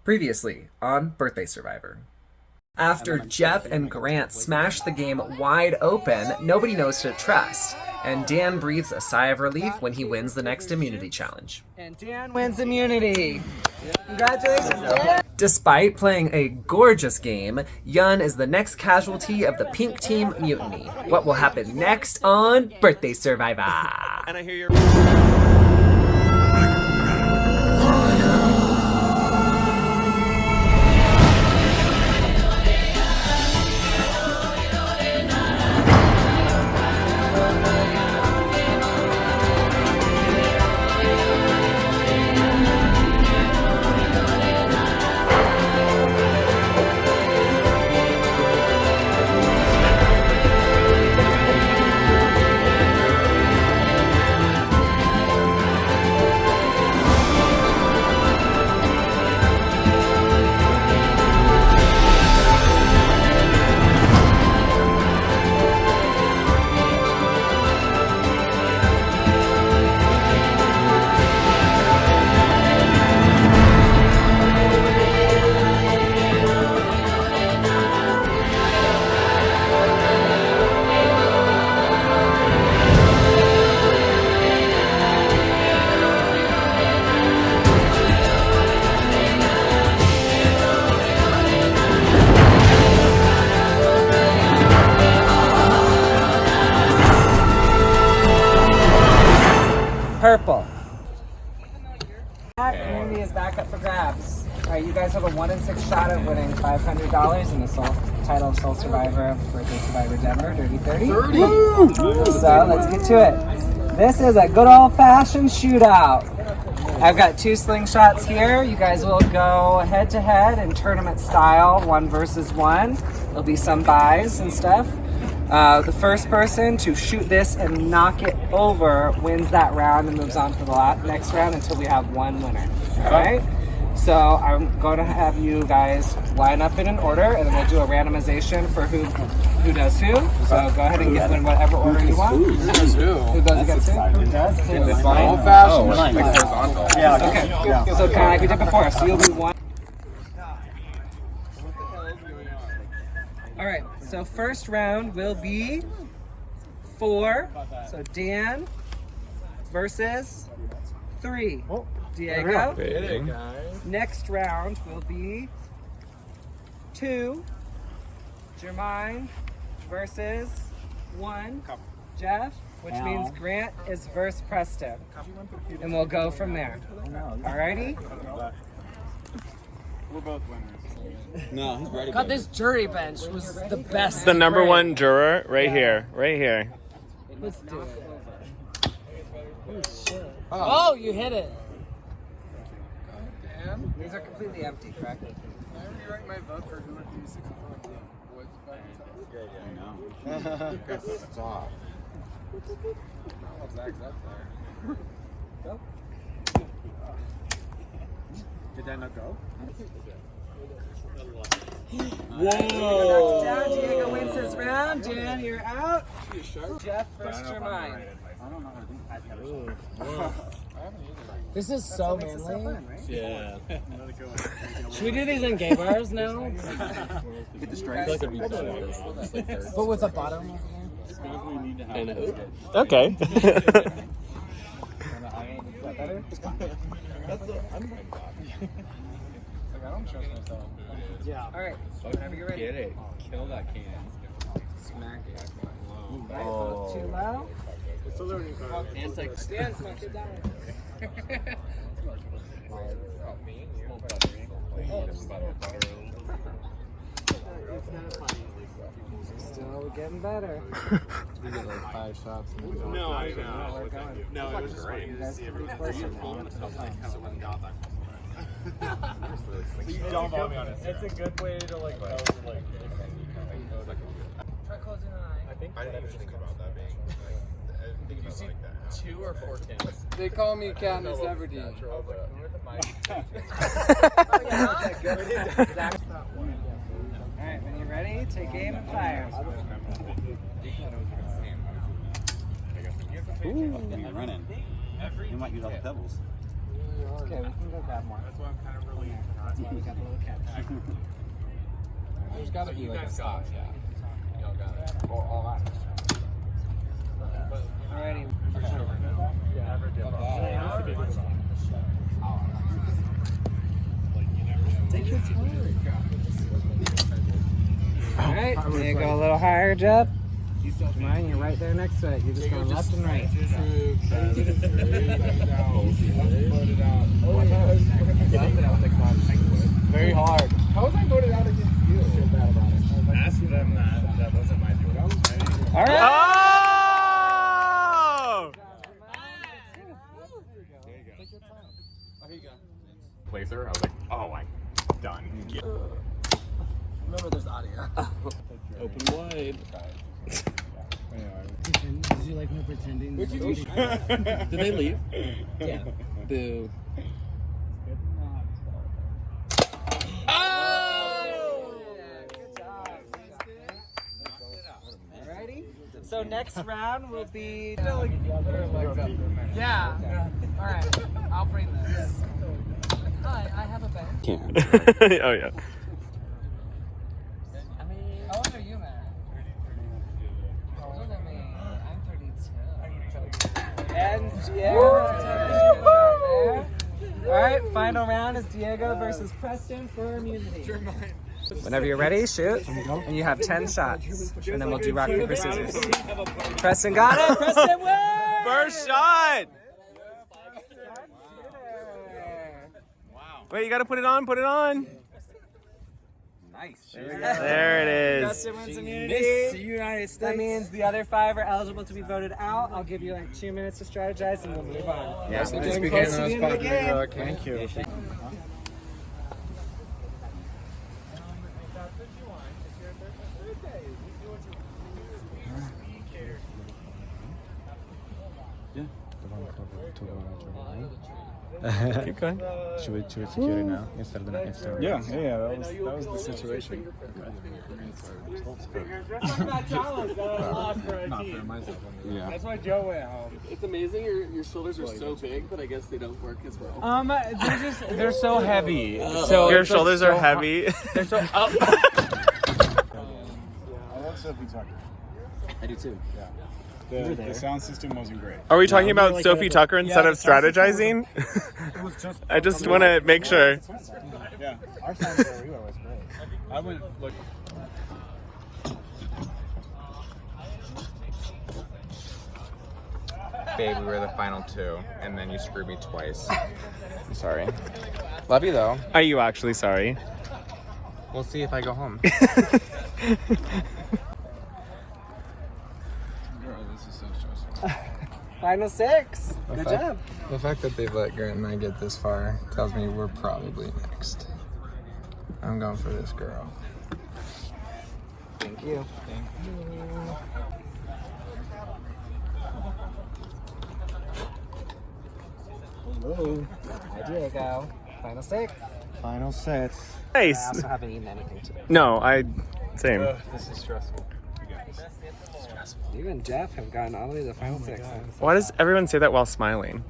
Previously on Birthday Survivor. After Jeff and Grant smash the game wide open, nobody knows who to trust, and Dan breathes a sigh of relief when he wins the next immunity challenge. And Dan wins immunity. Congratulations, Dan! Despite playing a gorgeous game, Yun is the next casualty of the Pink Team mutiny. What will happen next on Birthday Survivor? And I hear your... Purple. That immunity is back up for grabs. Alright, you guys have a 1 in 6 shot at winning $500 in the title of Sole Survivor of Birthday Survivor Denver, Dirty 30. 30! So, let's get to it. This is a good old-fashioned shootout. I've got 2 slingshots here. You guys will go head-to-head in tournament style, 1 versus 1. There'll be some buys and stuff. The first person to shoot this and knock it over wins that round and moves on to the next round until we have 1 winner. Alright? So I'm going to have you guys line up in an order and then we'll do a randomization for who does who. So go ahead and get in whatever order you want. Who does who? Who goes against who? Who does who? Old fashioned. Yeah, okay. So kind of like we did before. So you'll be 1. Alright, so first round will be 4. So Dan versus 3. Diego. Next round will be 2. Jermaine versus 1. Jeff, which means Grant is versus Preston. And we'll go from there. Alrighty? We're both winners. No, he's ready. God, this jury bench was the best. The number 1 juror, right here, right here. Let's do it. Oh, you hit it. Dan? These are completely empty, correct? I'm going to rewrite my vote for who would be 64 Woods back. I know. That's off. Oh, Zach's up there. Go. Did that not go? Whoa! Down, Diego wins his round. Dan, you're out. Jeff versus Jermaine. I don't know how to do that. This is so manly. Fun, right? Yeah. Should we do these in gay bars now? Get the straight. But with a bottom? And a hoop. Okay. Is that better? I don't trust myself. Yeah. Alright, whenever you're ready. Get it. Kill that can. Smack it. Right, both too low. It's a learning curve. Dan, smack it down. Still getting better. We did like 5 shots. No, I know. No, it was just great. You guys can be closer now. Don't follow me on it. It's a good way to like know like. Try closing an eye. I think we should think about that being. Did you see 2 or 4 cans? They call me Katniss Everdeen. Alright, when you're ready, take aim and fire. Ooh, running. You might use all the pebbles. Okay, we can go grab more. That's why I'm kind of relieved. We got the little cat tag. There's gotta be like a stop. Alrighty. Take your time. Alright, there you go a little higher, Jeff. Come on, you're right there next to it. You're just going left and right. Very hard. How was I voted out against you? I feel bad about it. Ask them that. That wasn't my doing. Alright. Oh! Placer. I was like, oh, I'm done. Remember, there's audio. Open wide. Did you like me pretending? Did they leave? Yeah. Boo. Alrighty. So next round will be. Yeah. All right. I'll bring this. Hi, I have a bag. Oh yeah. How old are you, man? Older than me. I'm 32. And Diego. All right, final round is Diego versus Preston for immunity. Whenever you're ready, shoot. And you have 10 shots. And then we'll do rock, paper, scissors. Preston got it. Preston wins! First shot. Wait, you gotta put it on. Put it on. Nice. There it is. Preston wins immunity. United States. That means the other 5 are eligible to be voted out. I'll give you like 2 minutes to strategize and we'll move on. Yeah, so getting close to the end of the game. Thank you. Keep going. Should we secure it now instead of Yeah, that was the situation. Yeah. That's why Joe went home. It's amazing your shoulders are so big, but I guess they don't work as well. They're so heavy. So your shoulders are heavy. They're so up. I love Sophie Tucker. I do too. Yeah. The sound system wasn't great. Are we talking about Sophie Tucker instead of strategizing? It was just. I just want to make sure. Yeah. Our sound where we were was great. I went look. Babe, we were the final 2, and then you screwed me twice. I'm sorry. Love you though. Are you actually sorry? We'll see if I go home. Girl, this is so stressful. Final 6. Good job. The fact that they've let Grant and I get this far tells me we're probably next. I'm going for this girl. Thank you. Hello. Hi, Diego. Final 6. Final set. I Nice. also haven't eaten anything today. No, same. This is stressful. You and Jeff have gotten all the way to the final 6. Why does everyone say that while smiling?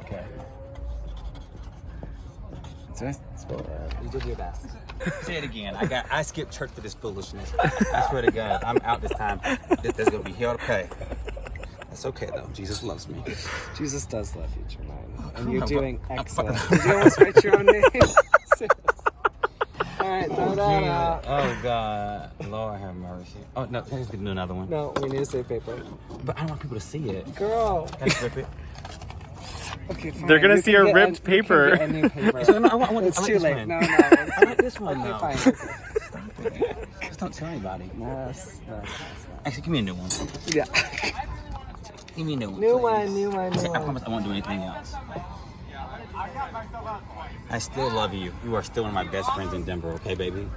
Okay. You did your best. Say it again. I skipped church for this foolishness. I swear to God, I'm out this time. There's gonna be hell to pay. That's okay though. Jesus loves me. Jesus does love you, Jermaine. And you're doing excellent. Did you almost write your own name? Alright, throw that out. Oh God, Lord have mercy. Oh no, let's do another one. No, we need to save paper. But I don't want people to see it. Girl. Can I rip it? Okay, fine. They're gonna You see can your get ripped you can paper. get a new paper. So, no, I want It's too this late. one. No, no. I like this one Okay, now. fine. Just don't tell anybody. Yes. Actually, give me a new one. Yeah. Give me a new one. New please. one, new one, new I one. promise I won't do anything else. I still love you. You are still one of my best friends in Denver, okay, baby?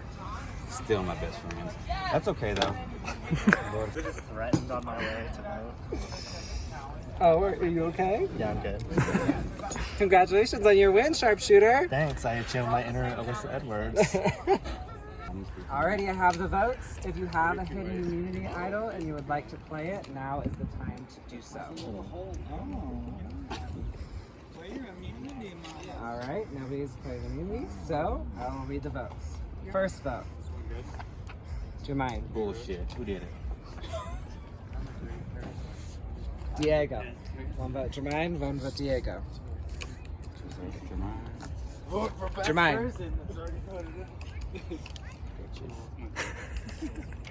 Still my best friends. That's okay, though. Just threatened on my way to vote. Oh, are you okay? Yeah, I'm good. Congratulations on your win, sharpshooter. Thanks. I channeled my inner Alyssa Edwards. Already I have the votes. If you have a hidden immunity idol and you would like to play it, now is the time to do so. All right, nobody's playing immunity, so I will read the votes. First vote. Jermaine. Bullshit. Who did it? Diego. One vote Jermaine, one vote Diego. Jermaine.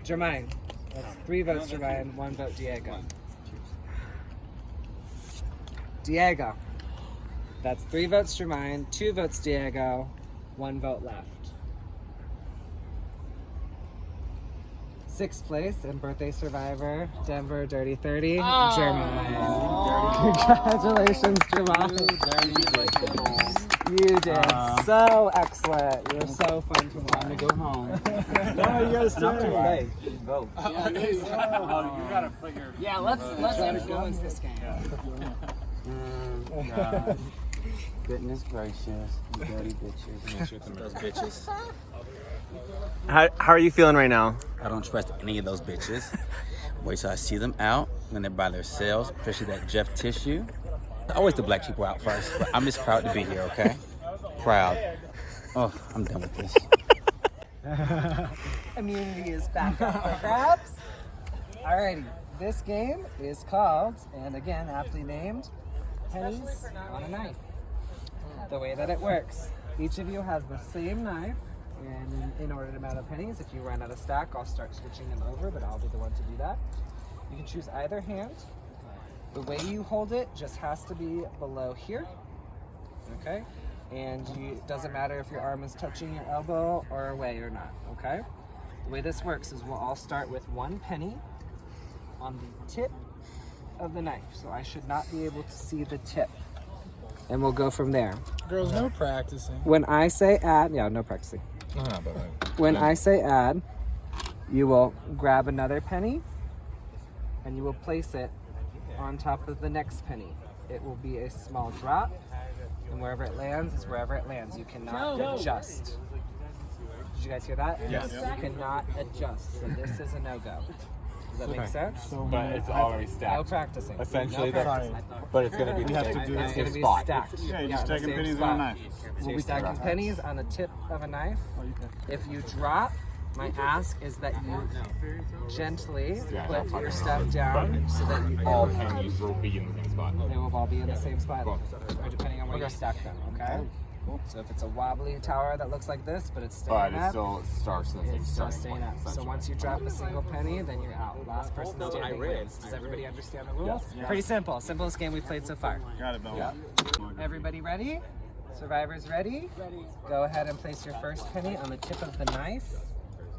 Jermaine. That's 3 votes Jermaine, 1 vote Diego. Diego. That's 3 votes Jermaine, 2 votes Diego, 1 vote left. 6th place and birthday survivor, Denver Dirty 30, Jermaine. Congratulations, Jermaine. You did so excellent. You're so fun to watch. I'm gonna go home. No, you gotta stay. Vote. You gotta put your. Yeah, let's influence this game. God. Goodness gracious, you dirty bitches. Make sure it's those bitches. How are you feeling right now? I don't trust any of those bitches. Wait till I see them out when they're by themselves, especially that Jeff Tissue. Always the black people out first, but I'm just proud to be here, okay? Proud. Oh, I'm done with this. Immunity is back up for grabs. Alrighty, this game is called, and again, aptly named, Pennies on a Knife. The way that it works, each of you has the same knife, and an inordinate amount of pennies. If you run out of stack, I'll start switching them over, but I'll be the one to do that. You can choose either hand. The way you hold it just has to be below here, okay? And it doesn't matter if your arm is touching your elbow or away or not, okay? The way this works is we'll all start with 1 penny on the tip of the knife. So I should not be able to see the tip. And we'll go from there. Girls, no practicing. When I say add, yeah, no practicing. When I say add, you will grab another penny and you will place it on top of the next penny. It will be a small drop, and wherever it lands is wherever it lands. You cannot adjust. Did you guys hear that? Yes. You cannot adjust. So this is a no-go. Does that make sense? But it's already No stacked. practicing. Essentially, no practicing. but it's gonna be We the have same, to do the It's same going to be spot. stacked. Yeah, you're just the taking same pennies spot. on a knife. So you're stacking pennies on the tip of a knife. If you drop, my ask is that you gently put your stuff down so that you All pennies will be in the same spot. they will all be in the same spot, or depending on where you stack them, okay? So if it's a wobbly tower that looks like this, but it's staying up, starts in the it's still staying up. So once you drop a single penny, then you're out. Last person standing wins. Does everybody understand the rules? Pretty simple. Simplest game we've played so far. Got it, Bill. Everybody ready? Survivors ready? Go ahead and place your first penny on the tip of the knife.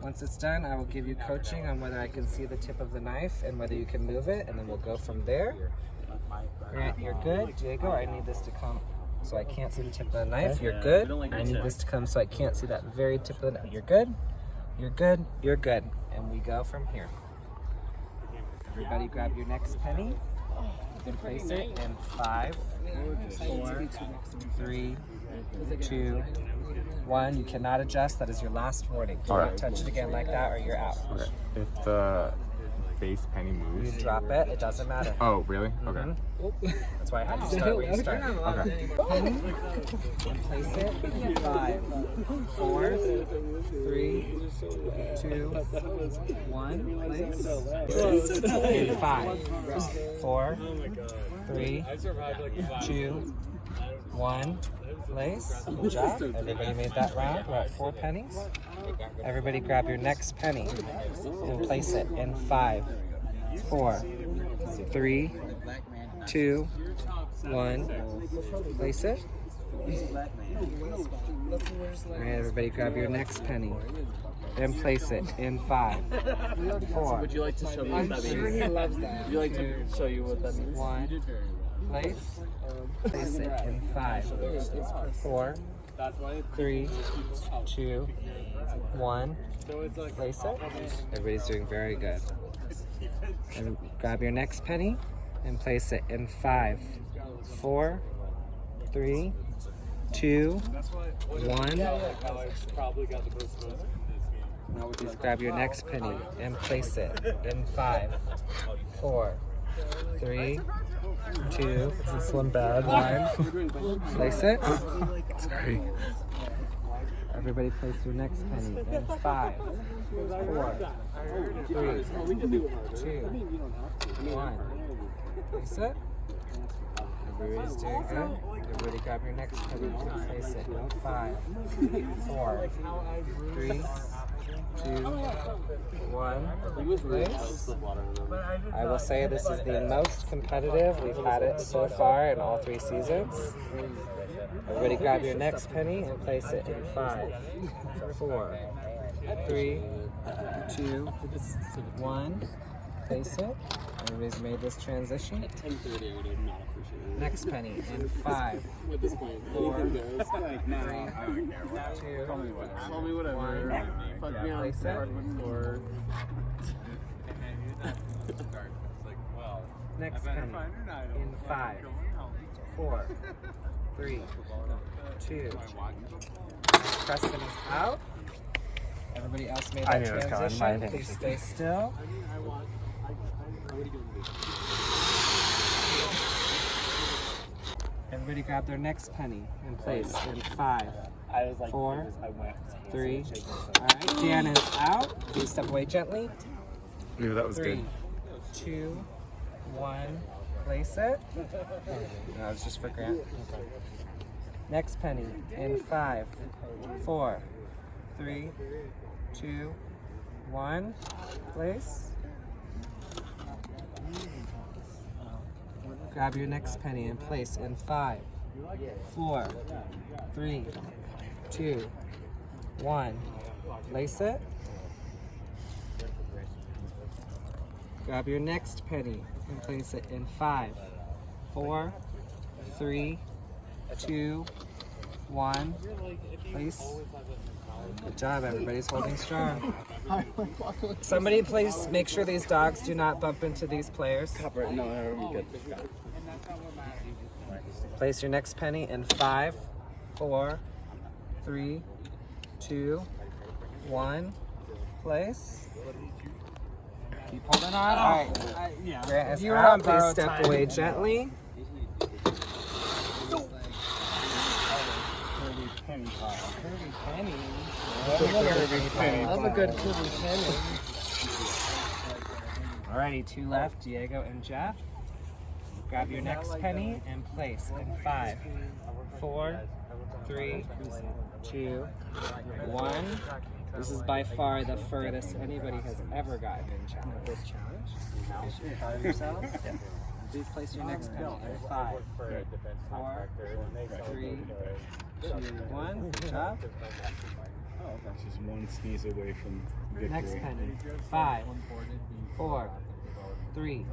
Once it's done, I will give you coaching on whether I can see the tip of the knife and whether you can move it, and then we'll go from there. Grant, you're good. Diego, I need this to come so I can't see the tip of the knife. You're good. I need this to come so I can't see that very tip of the knife. You're good. You're good. You're good. And we go from here. Everybody grab your next penny. You can place it in 5, 4, 3, 2, 1. You cannot adjust. That is your last warning. Do not touch it again like that or you're out. Okay. If the base penny moves. You drop it. It doesn't matter. Oh, really? Okay. That's why I had you start where you start. Okay. Penny. And place it in 5, 4, 3, 2, 1. Place. In 5, 4, 3, 2, 1. Place. Good job. Everybody made that round. We're at 4 pennies. Everybody grab your next penny and place it in 5, 4, 3, 2, 1. Place it. Alright, everybody grab your next penny and place it in 5, 4. Would you like to show me what that means? He loves that. Would you like to show you what that means? 1. Place. Place it in 5, 4, 3, 2, 1. Place it. Everybody's doing very good. And grab your next penny and place it in 5, 4, 3, 2, 1. Just grab your next penny and place it in 5, 4, 3, 2, Is this one bad? 1. Place it. Sorry. Everybody place your next penny in 5, 4, 3, 2, 1. Place it. Everybody's doing good. Everybody grab your next penny and place it in 5, 4, 3, 2, 1. Place. I will say this is the most competitive we've had it so far in all 3 seasons. Everybody grab your next penny and place it in 5, 4, 3, 2, 1. Place it. Everybody's made this transition. Next penny in 5, 4, 3, 2, 1. Place it. Next penny in 5, 4, 3, 2. Preston is out. Everybody else made that transition. Please stay still. Everybody grab their next penny and place in 5, 4, 3. All right, Dan is out. Please step away gently. Ooh, that was 3, good. 2, 1. Place it. That was just for Grant. Next penny in 5, 4, 3, 2, 1. Place. Grab your next penny and place in 5, 4, 3, 2, 1. Place it. Grab your next penny and place it in 5, 4, 3, 2, 1. Place. Good job, everybody's holding strong. Somebody please make sure these dogs do not bump into these players. Place your next penny in 5, 4, 3, 2, 1. Place. Keep holding on. All right. Grant is out. Please step away gently. Love a good Kirby penny. Alrighty, 2 left, Diego and Jeff. Grab your next penny and place in 5, 4, 3, 2, 1. This is by far the furthest anybody has ever gotten in this challenge. You proud of yourselves? Please place your next penny in 5, 4, 3, 2, 1. Good job. Just one sneeze away from victory. Next penny. 5, 4, 3,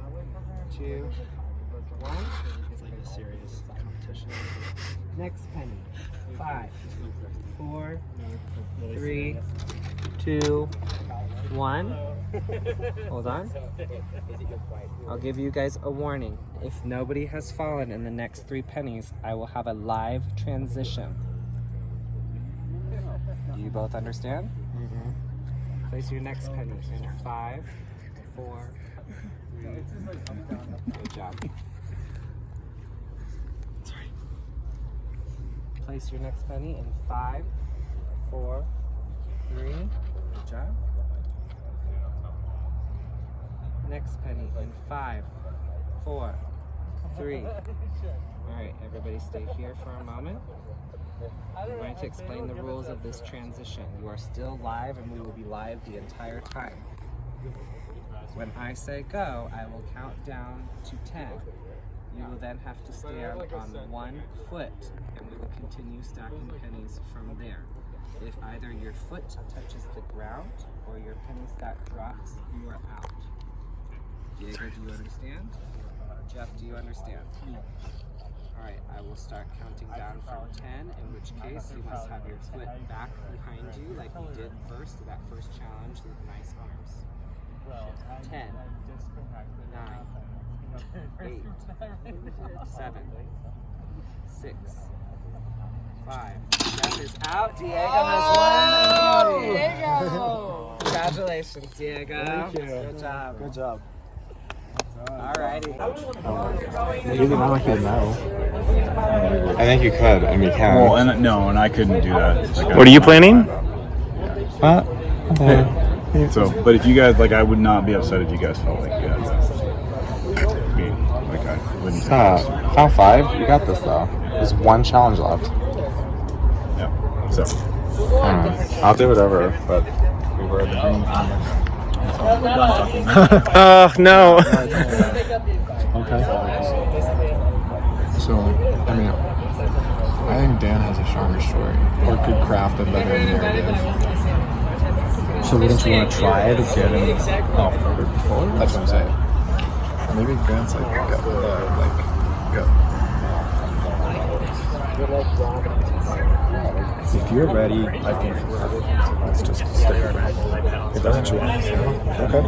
2, 1. It's like a serious competition. Next penny. 5, 4, 3, 2, 1. Hold on. I'll give you guys a warning. If nobody has fallen in the next 3 pennies, I will have a live transition. Do you both understand? Mm-hmm. Place your next penny in 5, 4, 3. Good job. Sorry. Place your next penny in 5, 4, 3. Good job. Next penny in 5, 4, 3. All right, everybody stay here for a moment. I'm going to explain the rules of this transition. You are still live and we will be live the entire time. When I say go, I will count down to 10. You will then have to stand on 1 foot and we will continue stacking pennies from there. If either your foot touches the ground or your penny stack drops, you are out. Diego, do you understand? Jeff, do you understand? Alright, I will start counting down from 10, in which case you must have your foot back behind you like you did that first challenge with nice arms. 10, 9, 8, 7, 6, 5. Jeff is out. Diego has won. Diego! Congratulations, Diego. Thank you. Good job. Good job. Alrighty. I think you could, and we can. Well, and no, and I couldn't do that. Like, What are you planning? What? So, but if you guys like, I would not be upset if you guys felt like you had to be like I wouldn't. Count 5. You got this though. There's one challenge left. Yeah. So. I'll do whatever, but we were at the green. Oh, no. Okay. So, I mean, I think Dan has a stronger story, or could craft a better narrative. So wouldn't you want to try to get him off before? That's what I'm saying. Maybe Grant's like, go. If you're ready, I think let's just stick with it. If that's what you want. Okay.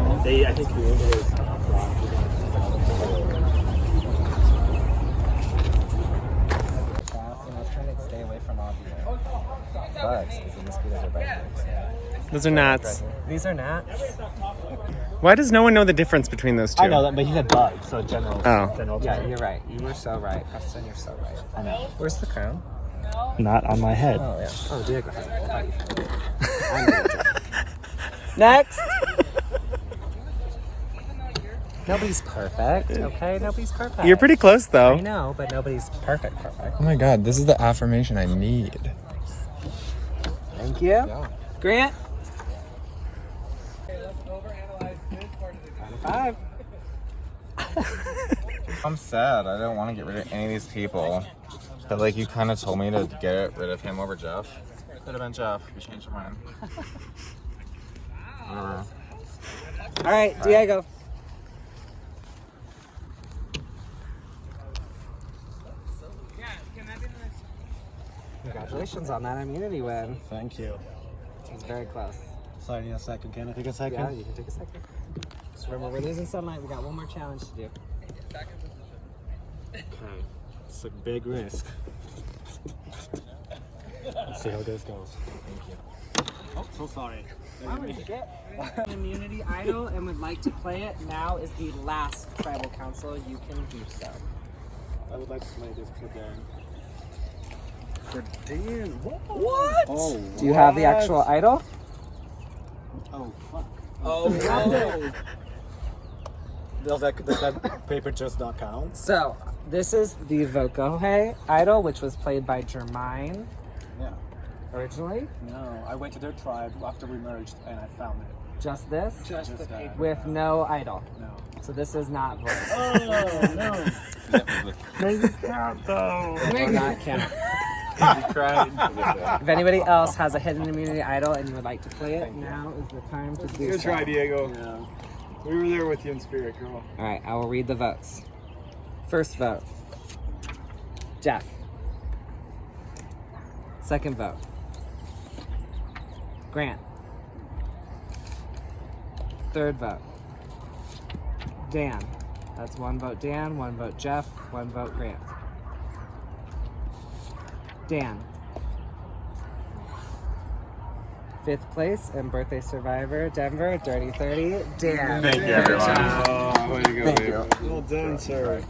Trying to stay away from all the bugs, because the mosquitoes are biting. Those are gnats. These are gnats. Why does no one know the difference between those two? I know that, but he said bugs, so general. Oh. General Yeah, term. you're right. You were so right. Preston, you're so right. I know. Where's the crown? Not on my head. Oh, yeah. Oh, Diego has it. I know you do. Next! Nobody's perfect, okay? Nobody's perfect. You're pretty close, I though. know, but nobody's perfect. Oh my God, this is the affirmation I need. Thank you. Grant? 5. I'm sad. I don't want to get rid of any of these people. But like you kind of told me to get rid of him over Jeff. Could have been Jeff. We changed our mind. All right, Diego. Congratulations on that immunity win. Thank you. It was very close. Sorry, need a second. Can I take a second? Yeah, you can take a second. Just remember, we're losing sunlight. We got one more challenge to do. Okay. It's a big risk. Let's see how this goes. Thank you. Oh, so sorry. An immunity idol and would like to play it, now is the last tribal council. You can do so. I would like to play this for Dan. For Dan. What? Oh, Do you have the actual idol? Oh, fuck. Oh, no. Does that paper just not count? So, this is the Vokohe idol, which was played by Jermaine Yeah. originally. No, I went to their tribe after we merged and I found it. Just this? Just the paper. With no idol. No. So this is not vote. Oh, no. Maybe count though. It will not count. You cried. If anybody else has a hidden immunity idol and you would like to play it, now is the time to do Good so. try, Diego. Yeah. We were there with you in spirit, girl. All right, I will read the votes. First vote, Jeff. Second vote, Grant. Third vote, Dan. That's one vote Dan, one vote Jeff, one vote Grant. Dan. Fifth place and birthday survivor, Denver, Dirty 30, Dan. Thank you, everyone. Oh, way to go, Thank babe. you. Well done, sir.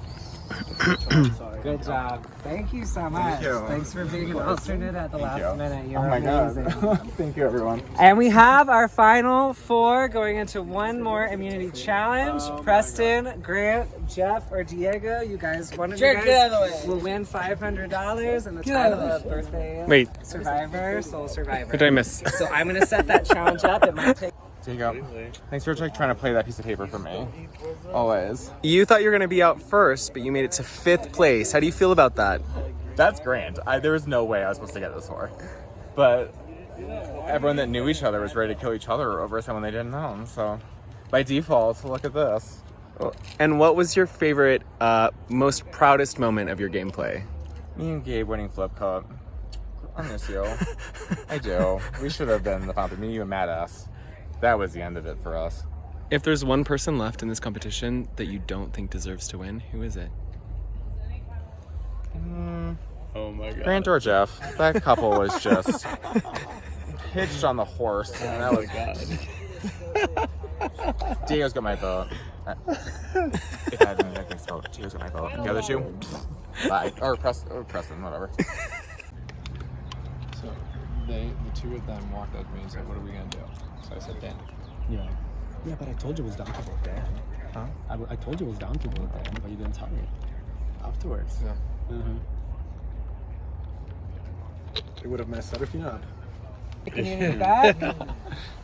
Good job. Thank you so much. you. Thanks for being an alternate at the last you. minute. You're Oh my amazing. God. Thank you, everyone. And we have our final 4 going into one more immunity challenge. Preston, Grant, Jeff, or Diego. You guys, one of you guys will win $500 and the title of birthday Wait, survivor, soul survivor. what did I miss? So I'm gonna set that challenge up. It might take. Here you go. Thanks for trying to play that piece of paper for me. Always. You thought you were going to be out first, but you made it to 5th place. How do you feel about that? That's grand. There was no way I was supposed to get this far. But everyone that knew each other was ready to kill each other over someone they didn't know. So by default, look at this. And what was your favorite, most proudest moment of your gameplay? Me and Gabe winning flip cup. I miss you. I do. We should have been the founder. Me, you, and Madass. That was the end of it for us. If there's one person left in this competition that you don't think deserves to win, who is it? Oh my god. Grant or Jeff. That couple was just hitched on the horse. And that was Diego's got my vote. If I had any, I think so. Here's my vote. The other two? Bye. Or Preston, whatever. So the two of them walked up to me and said, "What are we gonna do?" So I said, "Dan." Yeah. Yeah, but I told you it was down to vote Dan. Huh? I told you it was down to vote Dan, but you didn't tell me. Afterwards. Yeah. Mm-hmm. They would have messed up if you not. Community back.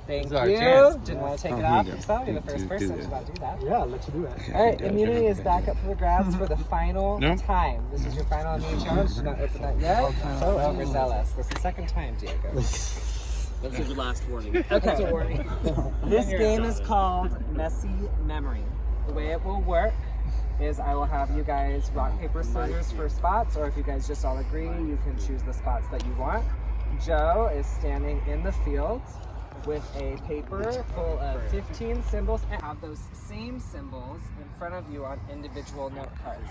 Thank our you. chance. Didn't want to take Oh, it here off you go. yourself. You're the Do- first do person that. to not do that. Yeah, I'll let you do it. All right, immunity is back up for the grabs for the final No. time. This is your final immunity challenge. Did not open that yet. So overzealous. This is the second time, Diego. That's your last warning. Okay. This game is called Messy Memory. The way it will work is I will have you guys rock, paper, scissors for spots, or if you guys just all agree, you can choose the spots that you want. Joe is standing in the field with a paper full of 15 symbols and have those same symbols in front of you on individual note cards.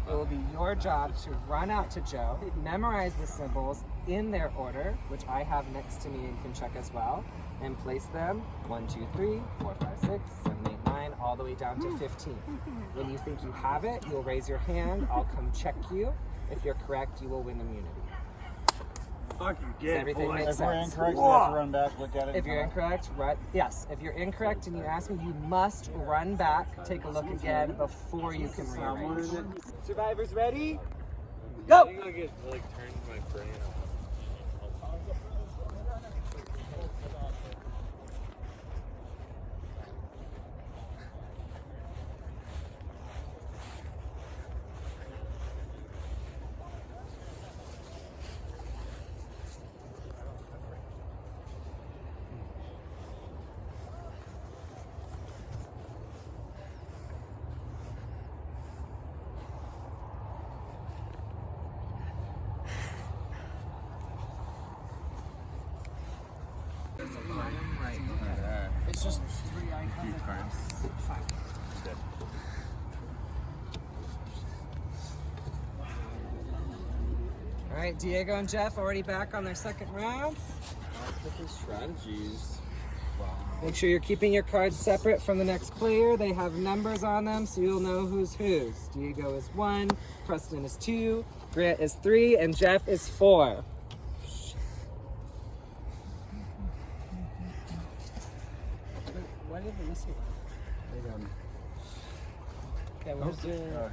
It will be your job to run out to Joe, memorize the symbols in their order, which I have next to me and can check as well, and place them 1, 2, 3, 4, 5, 6, 7, 8, 9, all the way down to 15. When you think you have it, you'll raise your hand. I'll come check you. If you're correct, you will win immunity. Does everything make If we're sense? incorrect, we have to run back, look at it. If you're incorrect, run. Yes, if you're incorrect and you ask me, you must run back, take a look again before you can rearrange. Survivors ready? Go! It's just 3 icons across 5. All right, Diego and Jeff already back on their second round. Strategies. Make sure you're keeping your cards separate from the next player. They have numbers on them, so you'll know who's whose. Diego is 1, Preston is 2, Grant is 3, and Jeff is 4. Why did they miss it? Yeah, where's the...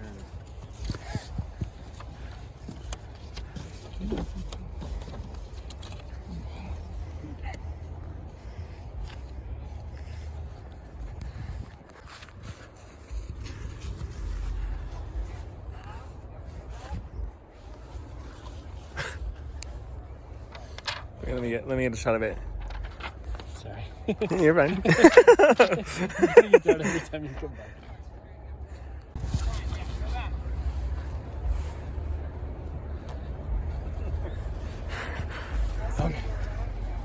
Let me get a shot of it. Sorry. You're fine. You do it every time you come back. Okay.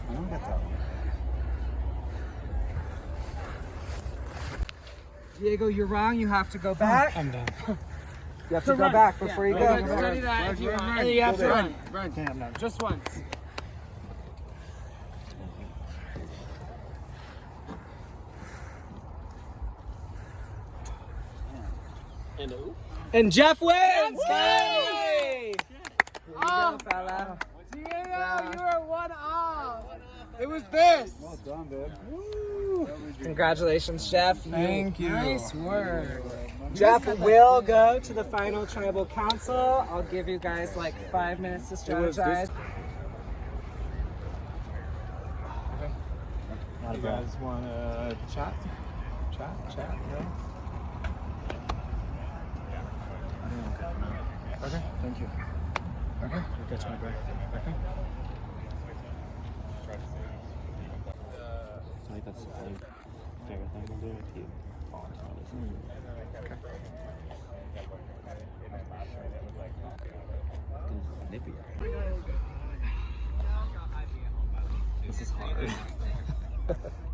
I don't get that one. Diego, you're wrong. You have to go back. I'm done. You have to go back before you go. Study that if you want. And you have to run. Damn, no. Just once. And Jeff wins! Yay! Here you go, fella. Diego, you are 1 off. It was this. Well done, dude. Congratulations, Jeff. Thank you. Nice work. Jeff will go to the final tribal council. I'll give you guys like 5 minutes to strategize. You guys want to chat? Chat? No? Okay, thank you. Okay. Catch my breath. Okay. I think that's the only fair thing to do if you fall into this. Okay. Nippy. This is hard.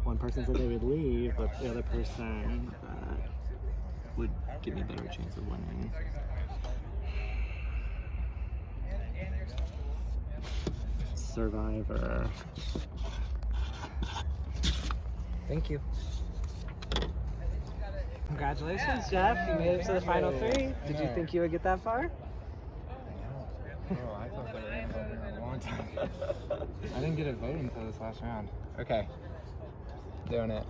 One person said they would leave, but the other person would give me a better chance of winning. Survivor. Thank you. Congratulations, Jeff. You made it to the final 3. Did you think you would get that far? Oh, I thought they were going to vote me a long time. I didn't get a vote until this last round. Okay. Doing it.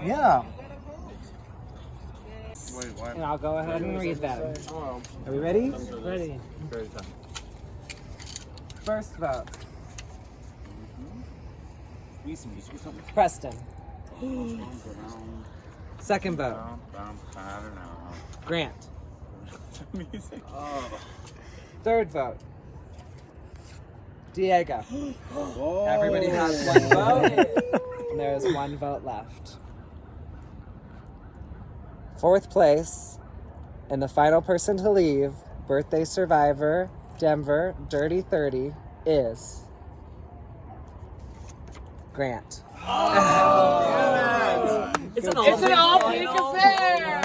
Yeah. Wait, what? And I'll go ahead and read them. Are we ready? Ready. First vote. Preston. Second vote. Grant. Third vote. Diego. Everybody has one vote. And there is one vote left. Fourth place, and the final person to leave, birthday survivor, Denver, Dirty 30, is Grant. It's an all-pink affair!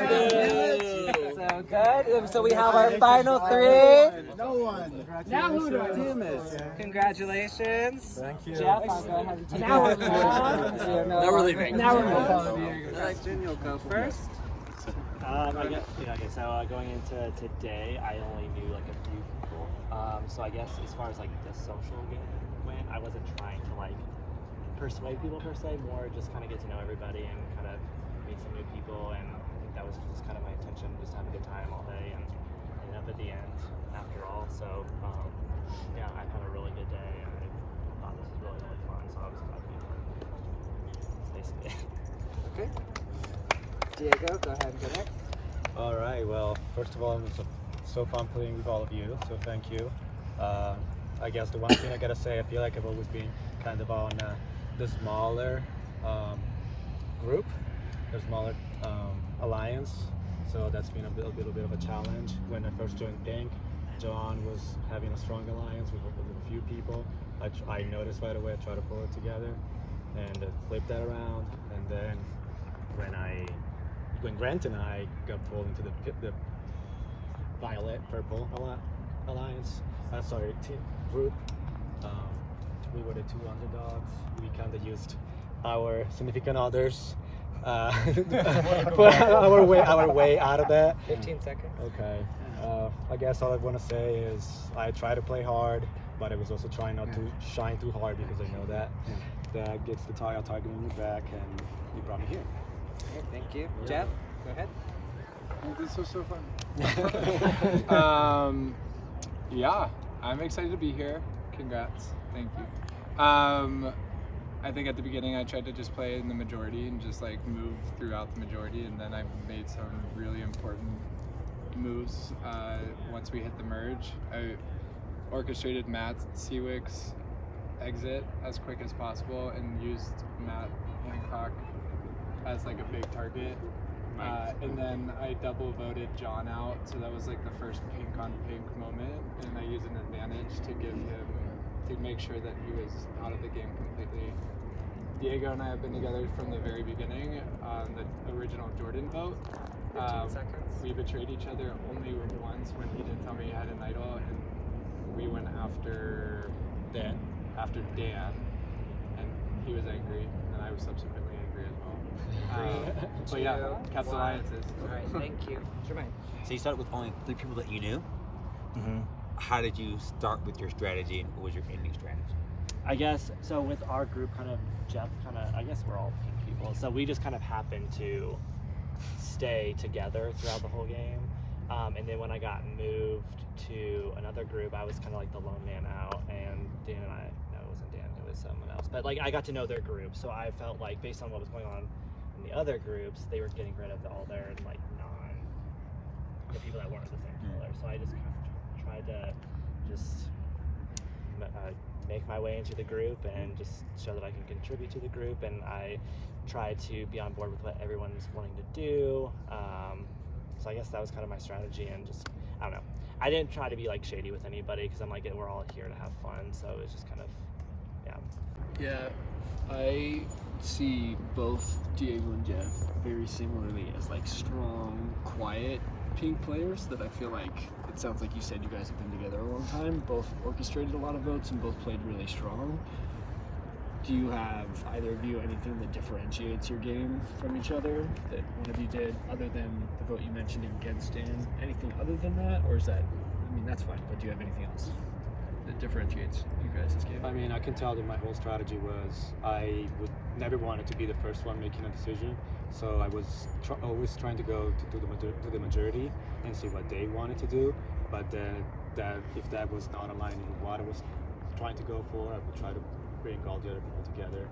So good. So we have our final 3. No one. Now who does? Congratulations. Thank you. Jeff, I'll go ahead and take over. Now we're leaving. Now we're moving. Preston, you'll go first. I guess, okay, so going into today, I only knew like a few people. So I guess as far as like the social game went, I wasn't trying to like persuade people per se, more just kind of get to know everybody and kind of meet some new people. And I think that was just kind of my intention, just have a good time all day and end up at the end after all. So yeah, I had a really good day and I thought this was really, really fun. So I was glad to be part of it. That's basically it. Okay. Diego, go ahead and go next. All right. Well, first of all, it was so fun playing with all of you. So thank you. I guess the one thing I gotta say, I feel like I've always been kind of on the smaller group, the smaller alliance. So that's been a little bit of a challenge. When I first joined Pink, John was having a strong alliance with a few people. I noticed right away. I tried to pull it together and flip that around. And then when Grant and I got pulled into the violet-purple alliance, group, we were the 2 underdogs. We kind of used our significant others, put our way out of that. 15 seconds. Okay. I guess all I want to say is I try to play hard, but I was also trying not to shine too hard because I know that gets the target in your back, and you brought me here. Okay, thank you. Jeff, go ahead. This was so fun. Yeah, I'm excited to be here. Congrats. Thank you. I think at the beginning I tried to just play in the majority and just like move throughout the majority, and then I made some really important moves once we hit the merge. I orchestrated Matt Seawick's exit as quick as possible and used Matt Hancock as like a big target. And then I double voted John out, so that was like the first pink on pink moment, and I used an advantage to give him, to make sure that he was out of the game completely. Diego and I have been together from the very beginning on the original Jordan vote. 15 seconds. We betrayed each other only once when he didn't tell me he had an idol, and we went after Dan, and he was angry, and I was subsequently angry as well. But yeah, kept alliances. All right, thank you. Jermaine. So you started with only 3 people that you knew. Mm-hmm. How did you start with your strategy, and what was your ending strategy? I guess so. With our group, Jeff, I guess we're all pink people. So we just kind of happened to stay together throughout the whole game. And then when I got moved to another group, I was kind of like the lone man out. And Dan and I, no, it wasn't Dan, it was someone else. But like I got to know their group, so I felt like based on what was going on in the other groups, they were getting rid of all their like the people that weren't the same color. So I just kind of tried to just make my way into the group and just show that I can contribute to the group, and I tried to be on board with what everyone's wanting to do. So I guess that was kind of my strategy, and just, I don't know. I didn't try to be like shady with anybody because I'm like, we're all here to have fun, so it was just kind of, Yeah, I see both Diego and Jeff very similarly as like strong, quiet pink players that I feel like, it sounds like you said you guys have been together a long time, both orchestrated a lot of votes and both played really strong. do you have, either of you, anything that differentiates your game from each other that one of you did, other than the vote you mentioned against Dan? Anything other than that, or is that, I mean, that's fine, but do you have anything else that differentiates you guys' game? I mean, I can tell that my whole strategy was I would never wanted to be the first one making a decision. So I was always trying to go to the majority and see what they wanted to do. But then if that was not aligned with what I was trying to go for, I would try to bring all the other people together.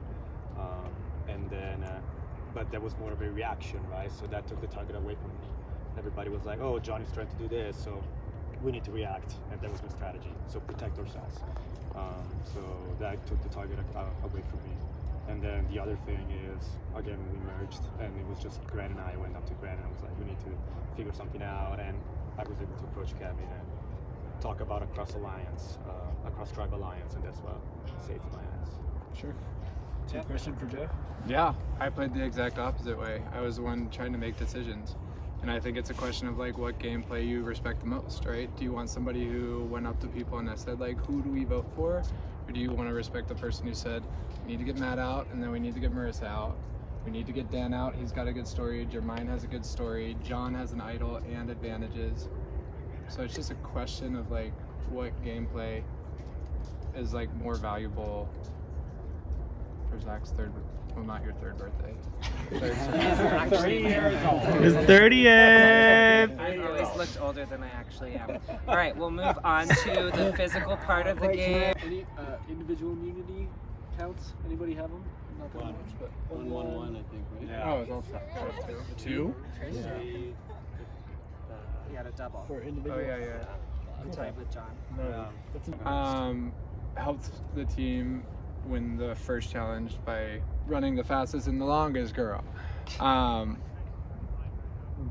But that was more of a reaction, right? So that took the target away from me. Everybody was like, oh, Johnny's trying to do this, so we need to react. And that was my strategy. So protect ourselves. So that took the target away from me. And then the other thing is, again, we merged, and it was just Grant and I went up to Grant and I was like, we need to figure something out. And I was able to approach Kevin and talk about a cross-tribe alliance, and that's what saved my ass. Sure. Question for Jeff? Yeah, I played the exact opposite way. I was the one trying to make decisions. And I think it's a question of like what gameplay you respect the most, right? Do you want somebody who went up to people and said like, who do we vote for? Or do you want to respect the person who said, we need to get Matt out, and then we need to get Marissa out. We need to get Dan out, he's got a good story. Jermaine has a good story. John has an idol and advantages. So it's just a question of like what gameplay is like more valuable for Zach's not your third birthday. He's 3 years old. His 30th! I've always looked older than I actually am. All right, we'll move on to the physical part of the game. Any individual immunity counts? Anybody have them? Not that much, but 1-1-1, I think, right? Yeah. Oh, it's all two? Yeah. He had a double. For individual. Oh yeah. I'm tied with John. No. Helped the team win the first challenge by running the fastest and the longest girl.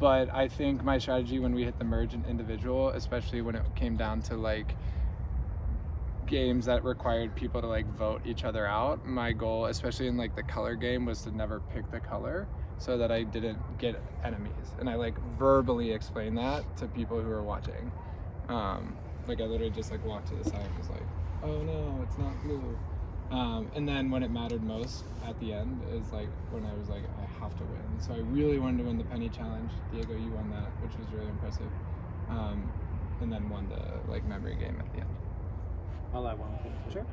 But I think my strategy when we hit the merge and individual, especially when it came down to like games that required people to like vote each other out, my goal, especially in like the color game, was to never pick the color so that I didn't get enemies. And I like verbally explained that to people who were watching. Like I literally just like walked to the side and was like, oh no, it's not blue. And then when it mattered most at the end is like when I was like, I have to win. So I really wanted to win the penny challenge. Diego, you won that, which was really impressive. And then won the like memory game at the end. I'll add one thing. Sure.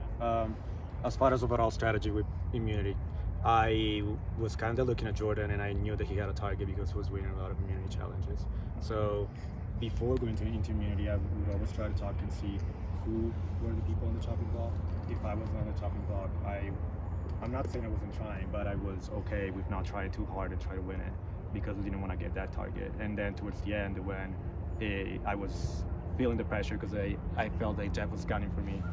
As far as overall strategy with immunity, I was kind of looking at Jordan, and I knew that he had a target because he was winning a lot of immunity challenges. So before going into immunity, I would always try to talk and see who were the people on the chopping block. If I wasn't on the chopping block, I'm not saying I wasn't trying, but I was okay with not trying too hard and try to win it because I didn't want to get that target. And then towards the end, when I was feeling the pressure because I felt that Jeff was gunning for me,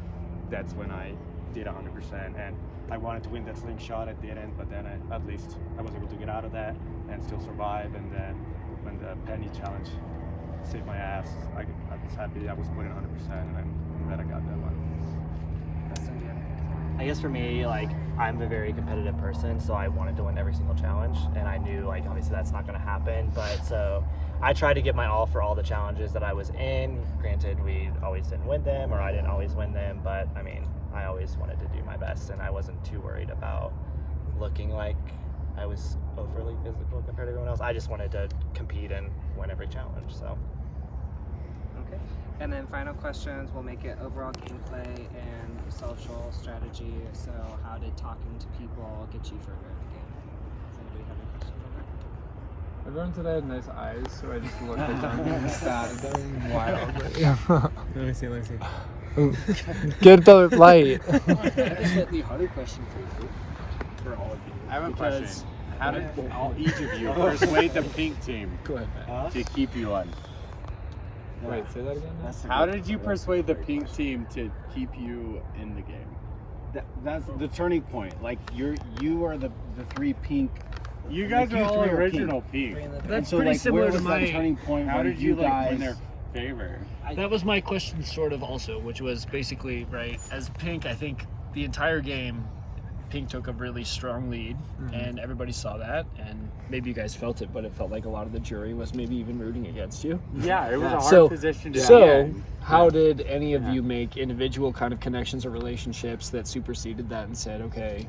that's when I did 100%. And I wanted to win that slingshot, I didn't, but then at least I was able to get out of that and still survive. And then when the penny challenge saved my ass, I was happy I was putting 100%, and I'm glad I got that one. I guess for me, like, I'm a very competitive person, so I wanted to win every single challenge, and I knew, like, obviously that's not going to happen, but so I tried to give my all for all the challenges that I was in. Granted, we always didn't win them, or I didn't always win them, but I mean, I always wanted to do my best, and I wasn't too worried about looking like I was overly physical compared to everyone else. I just wanted to compete and win every challenge, so. Okay. And then final questions, we'll make it overall gameplay and social strategy. So how did talking to people get you further in the game? Does anybody have any questions on that? Everyone today had nice eyes, so I just looked at them and spat at them wildly. Let me see. Get the light. I have a slightly harder question for you, for all of you. I have a question. How did each of you persuade the pink team Go ahead. to keep you on? Wait, say that again? How did you persuade the pink team to keep you in the game? That's the turning point. Like you are the three pink. You guys are all original pink. That's so, pretty like, similar where to was my. that turning point? How did you guys win their favor? That was my question, sort of, also, which was basically right. As pink, I think the entire game, Pink took a really strong lead, and everybody saw that, and maybe you guys felt it, but it felt like a lot of the jury was maybe even rooting against you. Yeah, it was a hard position to be So, in. how did any of you make individual kind of connections or relationships that superseded that and said, okay,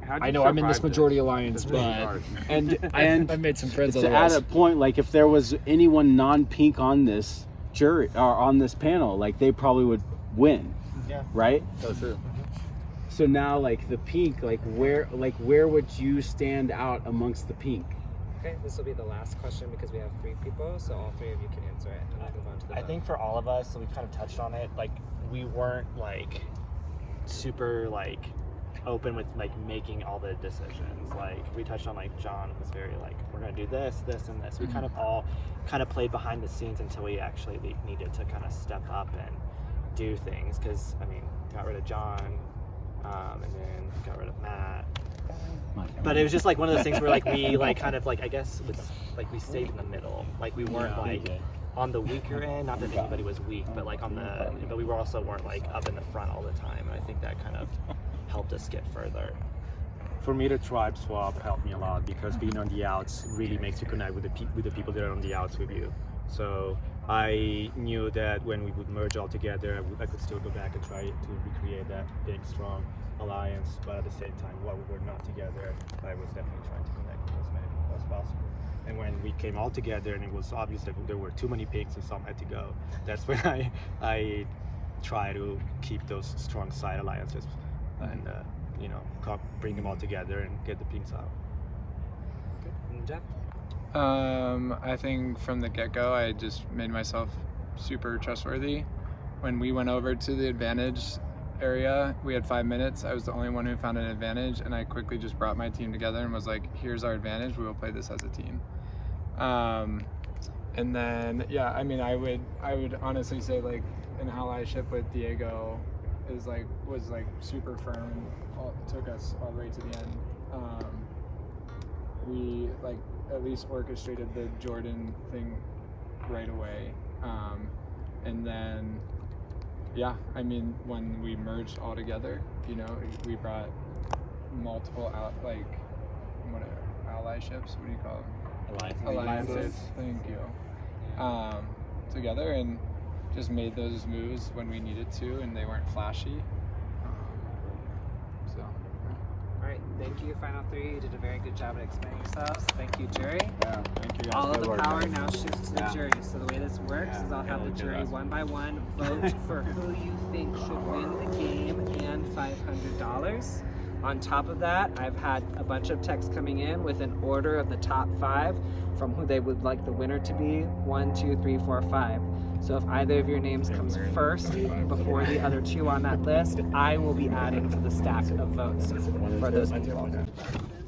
I know I'm in this majority alliance, but I've made some friends. To add a point, like if there was anyone non-pink on this jury or on this panel, like they probably would win. Yeah. Right? So true. So now, like the pink, like where would you stand out amongst the pink? Okay, this will be the last question because we have 3 people, so all 3 of you can answer it, and I'll move on to the I think for all of us, so we kind of touched on it, like we weren't like super like open with like making all the decisions. Like we touched on, like John was very like, we're gonna do this, this, and this. We kind of all kind of played behind the scenes until we actually needed to kind of step up and do things. Because I mean, got rid of John, and then got rid of Matt. But it was just like one of those things where like we like kind of like, I guess was like we stayed in the middle. Like we weren't like on the weaker end, not that anybody was weak, but like but we weren't like up in the front all the time. And I think that kind of helped us get further. For me, the tribe swap helped me a lot because being on the outs really makes you connect with the people that are on the outs with you. So I knew that when we would merge all together, I could still go back and try to recreate that big, strong alliance. But at the same time, while we were not together, I was definitely trying to connect with as many people as possible. And when we came all together and it was obvious that there were too many pinks and some had to go, that's when I try to keep those strong side alliances and bring them all together and get the pinks out. Okay. And Jeff? I think from the get-go, I just made myself super trustworthy. When we went over to the advantage area, we had 5 minutes. I was the only one who found an advantage, and I quickly just brought my team together and was like, here's our advantage, we will play this as a team. And then, yeah, I mean, I would honestly say like an allyship with Diego was super firm, took us all the way to the end. We at least orchestrated the Jordan thing right away. And then, yeah, I mean, when we merged all together, we brought multiple allyships, what do you call them? Alliances. Thank you. Together and just made those moves when we needed to, and they weren't flashy. All right, thank you, final 3. You did a very good job at explaining yourselves. Thank you, jury. Yeah, thank you guys. All of the power now shifts to the jury. So the way this works is I'll have the jury one by one vote for who you think should win the game and $500. On top of that, I've had a bunch of texts coming in with an order of the top 5 from who they would like the winner to be. 1, 2, 3, 4, 5. So if either of your names comes first before the other 2 on that list, I will be adding to the stack of votes for those people.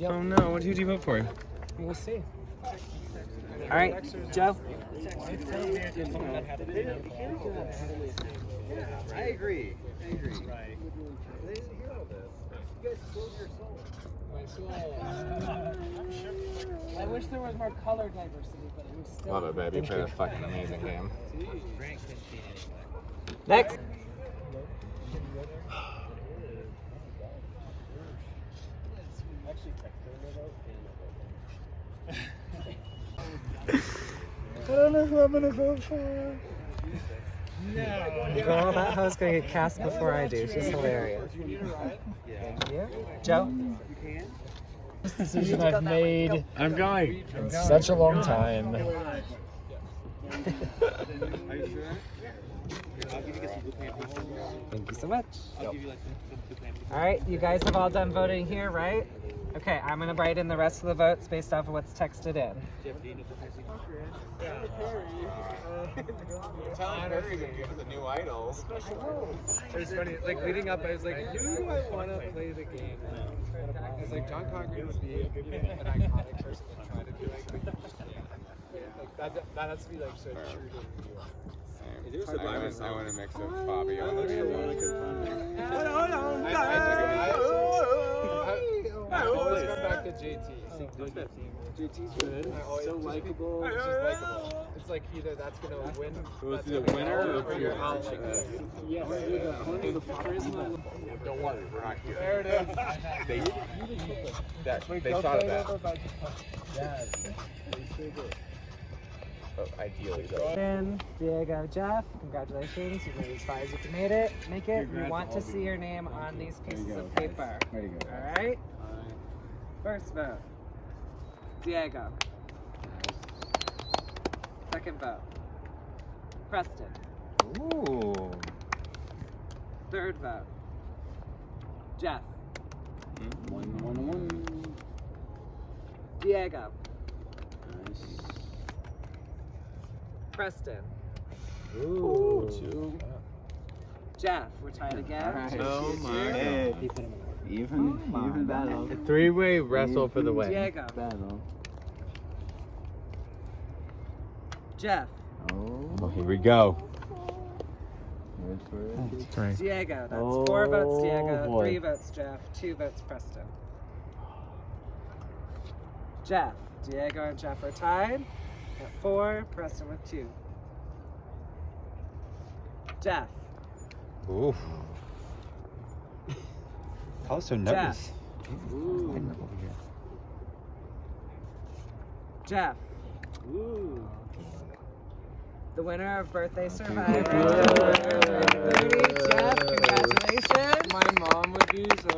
Oh no, what did you vote for? We'll see. All right, Joe. I agree. I wish there was more color diversity, but it was still. Love it, baby. You played a fucking amazing game. Next. I don't know who I'm gonna vote for. No. Girl, that hoe's gonna get cast before I do. She's hilarious. Thank you. Joe? This decision I've made I'm going. in such a long time. Thank you so much. All right, you guys have all done voting here, right? Okay, I'm gonna write in the rest of the votes based off of what's texted in. The new idols. It was funny, leading up, I was like, who do I want to play the game? I was like, John Cochran would be an iconic person to try to do it, but you just can't. That has to be so true to you. I want to mix of Fabio and always come back to JT. JT's good. So likable. It's just likable. It's like either that's gonna win. It was the winner or your out. Yes, the charisma. Don't worry, we're not here. There it is. They thought of that. Yeah, they sure did. Oh, ideally, though. Ben, Diego, Jeff, congratulations. You made it as far as you can make it. We want to see your name on these pieces of paper. There you go. All right? First vote, Diego. Second vote, Preston. Ooh. Third vote, Jeff. 1-1-1. Diego. Nice. Preston. Ooh. 2. Jeff. We're tied again. Oh my. Hey. Even battle. A three-way wrestle for the win. Diego. Battle. Jeff. Oh. Here we go. Diego. That's 4 votes, Diego. boy. 3 votes, Jeff. 2 votes, Preston. Jeff. Diego and Jeff are tied at 4. Preston with 2. Jeff. Ooh. I was so nervous. Ooh. Jeff. Ooh. The winner of Birthday Survivor. Jeff, congratulations. My mom would be so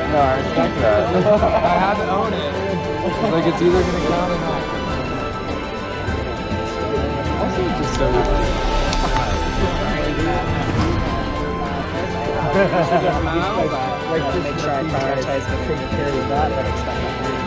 No, I respect that. I had to own it. Like, it's either gonna count or not. Also, just so Make sure I prioritize getting care of that, but it's fine.